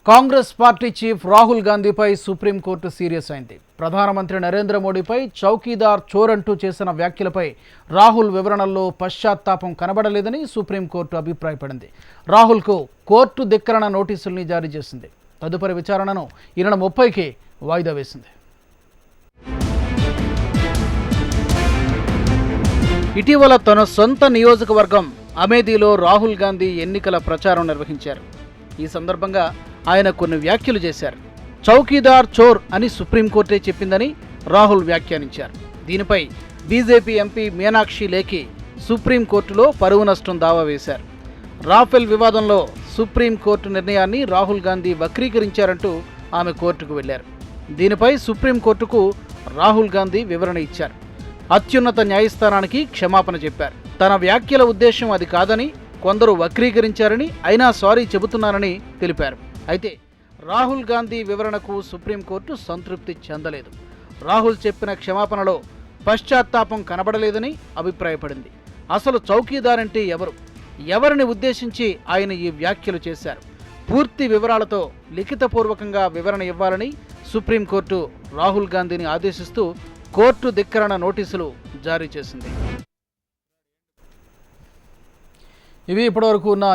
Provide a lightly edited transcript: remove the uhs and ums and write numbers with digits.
Congress party chief Rahul గాంధీపై Supreme Court serious అయింది. ప్రధానమంత్రి నరేంద్ర మోడీపై చౌకీదార్ చోర్ అంటూ చేసిన వ్యాఖ్యలపై రాహుల్ వివరణల్లో పశ్చాత్తాపం కనబడలేదని సుప్రీంకోర్టు అభిప్రాయపడింది. రాహుల్కు కోర్టు ధిక్కరణ నోటీసుల్ని జారీ చేసింది. తదుపరి విచారణను ఈ నెల 30కి వాయిదా వేసింది. ఇటీవల తన సొంత నియోజకవర్గం అమేథీలో రాహుల్ గాంధీ ఎన్నికల ప్రచారం నిర్వహించారు. ఈ సందర్భంగా ఆయన కొన్ని వ్యాఖ్యలు చేశారు. చౌకీదార్ చోర్ అని సుప్రీంకోర్టే చెప్పిందని రాహుల్ వ్యాఖ్యానించారు. దీనిపై బీజేపీ ఎంపీ మీనాక్షి లేఖి సుప్రీంకోర్టులో పరువు నష్టం దావా వేశారు. రాఫెల్ వివాదంలో సుప్రీంకోర్టు నిర్ణయాన్ని రాహుల్ గాంధీ వక్రీకరించారంటూ ఆమె కోర్టుకు వెళ్లారు. దీనిపై సుప్రీంకోర్టుకు రాహుల్ గాంధీ వివరణ ఇచ్చారు. అత్యున్నత న్యాయస్థానానికి క్షమాపణ చెప్పారు. తన వ్యాఖ్యల ఉద్దేశం అది కాదని, కొందరు వక్రీకరించారని, అయినా సారీ చెబుతున్నానని తెలిపారు. అయితే రాహుల్ గాంధీ వివరణకు సుప్రీంకోర్టు సంతృప్తి చెందలేదు. రాహుల్ చెప్పిన క్షమాపణలో పశ్చాత్తాపం కనబడలేదని అభిప్రాయపడింది. అసలు చౌకీదార్ అంటే ఎవరు, ఎవరిని ఉద్దేశించి ఆయన ఈ వ్యాఖ్యలు చేశారు, పూర్తి వివరాలతో లిఖితపూర్వకంగా వివరణ ఇవ్వాలని సుప్రీంకోర్టు రాహుల్ గాంధీని ఆదేశిస్తూ కోర్టు ధిక్కరణ నోటీసులు జారీ చేసింది. ఇవి ఇప్పటివరకు ఉన్న